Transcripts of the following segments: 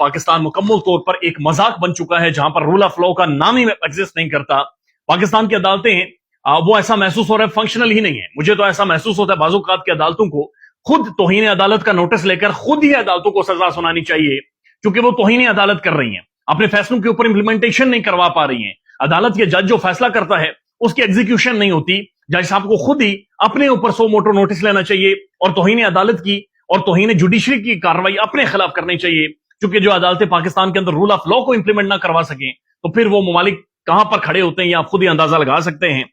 पाकिस्तान मुकम्मल तौर पर एक मजाक बन चुका है, जहां पर रूल ऑफ लॉ का नाम ही एग्जिस्ट नहीं करता। पाकिस्तान की अदालतें वो ऐसा महसूस हो रहा है फंक्शनल ही नहीं है। मुझे तो ऐसा महसूस होता है बाज़ औक़ात की अदालतों को खुद तौहीन अदालत का नोटिस लेकर खुद ही अदालतों को सजा सुनानी चाहिए, क्योंकि वो तौहीन अदालत कर रही हैं, अपने फैसलों के ऊपर इंप्लीमेंटेशन नहीं करवा पा रही हैं। अदालत के जज जो फैसला करता है उसकी एग्जीक्यूशन नहीं होती। जज साहब को खुद ही अपने ऊपर सो मोटो नोटिस लेना चाहिए और तौहीन अदालत की और तौहीन जुडिशरी की कार्रवाई अपने खिलाफ करनी चाहिए, क्योंकि जो अदालतें पाकिस्तान के अंदर रूल ऑफ लॉ को इंप्लीमेंट ना करवा सकें तो फिर वो ममालिक कहां पर खड़े होते हैं ये आप खुद ही अंदाजा लगा सकते हैं।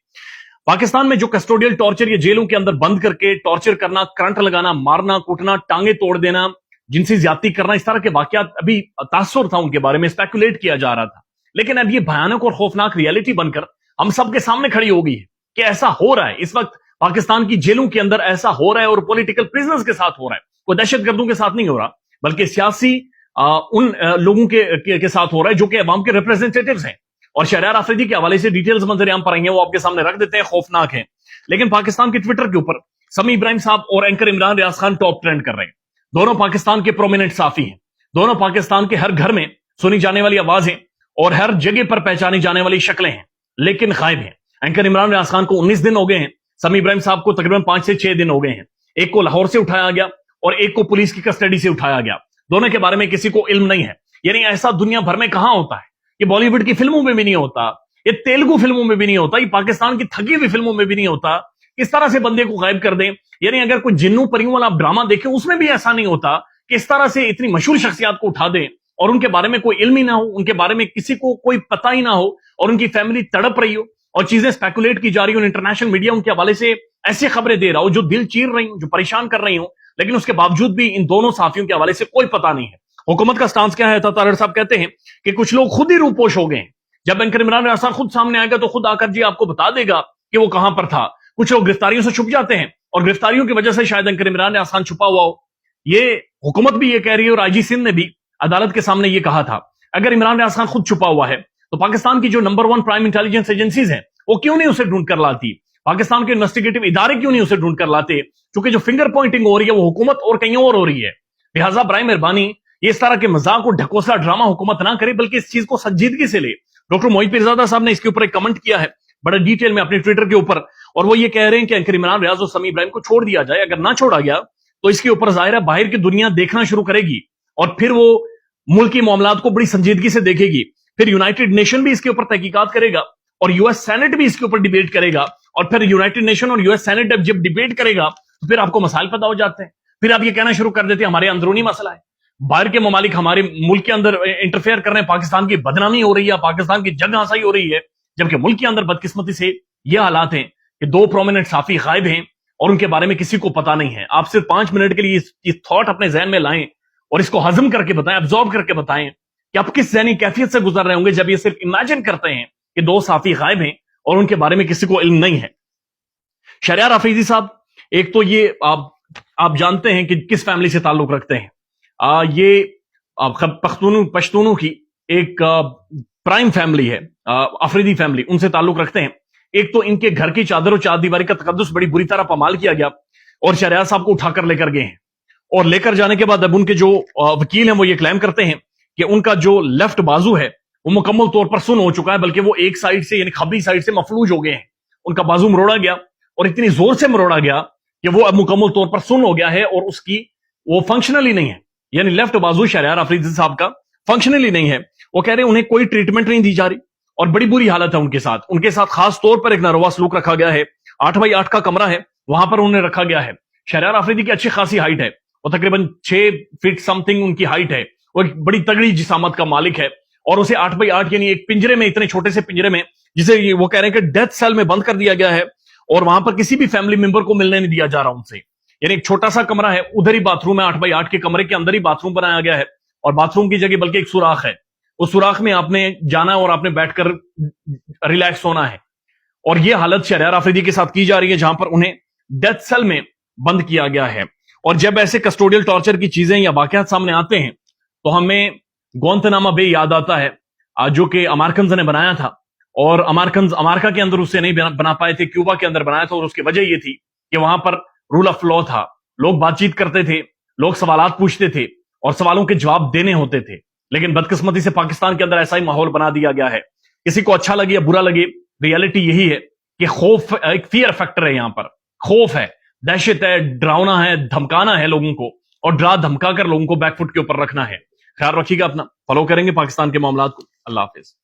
पाकिस्तान में जो कस्टोडियल टॉर्चर ये जेलों के अंदर बंद करके टॉर्चर करना, करंट लगाना, मारना, कूटना, टांगे तोड़ देना, जिनसी ज्यादती करना, इस तरह के वाकयात अभी तासुर था उनके बारे में, स्पेकुलेट किया जा रहा था। लेकिन अब ये भयानक और खौफनाक रियलिटी बनकर हम सबके सामने खड़ी हो गई है कि ऐसा हो रहा है इस वक्त पाकिस्तान की जेलों के अंदर, ऐसा हो रहा है और पॉलिटिकल प्रिजनर्स के साथ हो रहा है। कोई दहशतगर्दों के साथ नहीं हो रहा, बल्कि सियासी उन लोगों के साथ हो रहा है जो कि अवाम के रिप्रेजेंटेटिव्स हैं। और शहरयार आफरीदी के हवाले से डिटेल्स मंजर-ए-आम पर आई हैं, वो आपके सामने रख देते हैं, खौफनाक है। लेकिन पाकिस्तान के ट्विटर के ऊपर समी इब्राहिम साहब और anchor Imran Riaz Khan top trend कर रहे हैं। दोनों पाकिस्तान के प्रोमिनेंट साफी हैं, दोनों पाकिस्तान के हर घर में सुनी जाने वाली आवाजें और हर जगह पर पहचानी जाने वाली शक्लें हैं, लेकिन गायब हैं। एंकर इमरान रियाज खान को 19 दिन हो गए हैं, समी इब्राहिम साहब को तकरीबन 5 से 6 दिन हो गए हैं। एक को लाहौर से उठाया गया और एक को पुलिस की कस्टडी से उठाया गया। दोनों के बारे में किसी को इल्म नहीं है। यानी ऐसा दुनिया भर में कहां होता है, ये बॉलीवुड की फिल्मों में भी नहीं होता, ये तेलुगु फिल्मों में भी नहीं होता, ये पाकिस्तान की थकी हुई फिल्मों में भी नहीं होता। इस तरह से बंदे को गायब कर दें। यानी अगर कोई जिन्नू परियों वाला ड्रामा देखें उसमें भी ऐसा नहीं होता कि इस तरह से इतनी मशहूर शख्सियत को उठा दें और उनके बारे में कोई इल्म ही ना हो, उनके बारे में किसी को कोई पता ही ना हो और उनकी फैमिली तड़प रही हो और चीजें स्पेकुलेट की जा रही हो। इंटरनेशनल मीडिया उनके हवाले से ऐसी खबरें दे रहा हो जो दिल चीर रही हो, जो परेशान कर रही हो, लेकिन उसके बावजूद भी इन दोनों साथियों के हवाले से कोई पता नहीं है। हुकूमत का स्टांस क्या है? तारड़ साहब कहते हैं कि कुछ लोग खुद ही रूपोश हो गए हैं। जब एंकर इमरान रियाज खान खुद सामने आएगा तो खुद आकर जी आपको बता देगा कि वो कहां पर था। कुछ लोग गिरफ्तारियों से छुप जाते हैं और गिरफ्तारियों की वजह से शायद एंकर इमरान रियाज खान छुपा हुआ हो। ये हुकूमत भी ये कह रही है और आईजी सिंध ने भी अदालत के सामने ये कहा था। अगर इमरान रियाज खान खुद छुपा हुआ है तो पाकिस्तान की जो नंबर 1 प्राइम इंटेलिजेंस एजेंसीज हैं वो क्यों नहीं उसे ढूंढ कर लाती? पाकिस्तान के इन्वेस्टिगेटिव इदारे क्यों नहीं उसे ढूंढ कर लाते? क्योंकि जो फिंगर पॉइंटिंग हो रही है वो हुकूमत और कहीं और हो रही है। लिहाजा बराए मेहरबानी ये इस तरह के मजाक और ढकोसला ड्रामा हुकूमत ना करे, बल्कि इस चीज को संजीदगी से ले। डॉक्टर मोहित पीरजादा साहब ने इसके ऊपर एक कमेंट किया है बड़ा डिटेल में अपने ट्विटर के ऊपर, और वो ये कह रहे हैं कि एंकर इमरान रियाज और समी इब्राहिम को छोड़ दिया जाए। अगर ना छोड़ा गया तो इसके ऊपर जाहिर है बाहर की दुनिया देखना शुरू करेगी और फिर वो मुल्की मामलात को बड़ी संजीदगी से देखेगी। फिर यूनाइटेड नेशन भी इसके ऊपर तहकीकात करेगा और यूएस सेनेट भी इसके ऊपर डिबेट करेगा, और फिर यूनाइटेड नेशन और यूएस सेनेट जब डिबेट करेगा तो फिर आपको मसाइल पैदा हो जाते हैं। फिर आप ये कहना शुरू कर देते हैं हमारे अंदरूनी मसला है, बाहर के ममालिक हमारे मुल्क के अंदर इंटरफेयर कर रहे हैं, पाकिस्तान की बदनामी हो रही है, पाकिस्तान की जंग हंसाई हो रही है। जबकि मुल्क के अंदर बदकिस्मती से ये हालात हैं कि 2 प्रोमिनेंट साफी गायब हैं और उनके बारे में किसी को पता नहीं है। आप सिर्फ 5 मिनट के लिए इस थॉट अपने जहन में लाएं और इसको हजम करके बताएं, अब्जॉर्ब करके बताएं कि आप किस ज़हनी कैफियत से गुजर रहे होंगे जब ये सिर्फ इमेजिन करते हैं कि 2 साफी गायब हैं और उनके बारे में किसी को इल्म नहीं है। शहरयार आफरीदी साहब, एक तो ये आप जानते हैं कि किस फैमिली से ताल्लुक रखते हैं। ये पश्तूनों की एक प्राइम फैमिली है, अफरीदी फैमिली, उनसे ताल्लुक रखते हैं। एक तो इनके घर की चादर और चारदीवारी का तकद्दुस बड़ी बुरी तरह पामाल किया गया और शहरयार साहब को उठाकर लेकर गए हैं, और लेकर जाने के बाद अब उनके जो वकील हैं वो ये क्लेम करते हैं कि उनका जो लेफ्ट बाजू है वो मुकम्मल तौर पर सुन हो चुका है, बल्कि वो एक साइड से यानी खब्बी साइड से मफलूज हो गए हैं। उनका बाजू मरोड़ा गया और इतनी जोर से मरोड़ा गया कि वो अब मुकम्मल तौर पर सुन हो गया है और उसकी वो फंक्शनल ही नहीं है। यानी लेफ्ट बाजू शहरयार आफरीदी साहब का फंक्शनल ही नहीं है। वो कह रहे हैं उन्हें कोई ट्रीटमेंट नहीं दी जा रही और बड़ी बुरी हालत है उनके साथ। उनके साथ खास तौर पर एक नारवा सलूक रखा गया है। 8x8 का कमरा है, वहां पर उन्हें रखा गया है। शहरयार आफरीदी की अच्छी खासी हाइट है, वो तकरीबन 6 फीट समथिंग उनकी हाइट है। वो एक बड़ी तगड़ी जिसामत का मालिक है और उसे 8x8 यानी एक पिंजरे में, इतने छोटे से पिंजरे में, जिसे वो कह रहे हैं कि डेथ सेल में बंद कर दिया गया है और वहां पर किसी भी फैमिली मेंबर को मिलने नहीं दिया जा रहा उनसे। यानी एक छोटा सा कमरा है, उधर ही बाथरूम है, 8x8 के कमरे के अंदर ही बाथरूम बनाया गया है और बाथरूम की जगह बल्कि एक सुराख है। उस सुराख में आपने जाना और आपने बैठकर रिलैक्स होना है। और यह हालत शहरयार आफरीदी के साथ की जा रही है, जहां पर उन्हें डेथ सेल में बंद किया गया है। और जब ऐसे कस्टोडियल टॉर्चर की चीजें या वाकयात सामने आते हैं तो हमें गुआंतानामो बे याद आता है, जो कि अमेरिकन्स ने बनाया था और अमेरिकन्स अमेरिका के अंदर उससे नहीं बना पाए थे, क्यूबा के अंदर बनाया था। और उसकी वजह यह थी कि वहां पर रूल ऑफ लॉ था, लोग बातचीत करते थे, लोग सवालात पूछते थे और सवालों के जवाब देने होते थे। لیکن بدقسمتی سے پاکستان کے اندر ایسا ہی ماحول بنا دیا گیا ہے. کسی کو اچھا لگے یا برا لگے، ریالٹی یہی ہے کہ خوف ایک فیئر فیکٹر ہے. یہاں پر خوف ہے، دہشت ہے، ڈراؤنا ہے، دھمکانا ہے لوگوں کو، اور ڈرا دھمکا کر لوگوں کو بیک فٹ کے اوپر رکھنا ہے. خیال رکھیے گا اپنا، فالو کریں گے پاکستان کے معاملات کو. اللہ حافظ.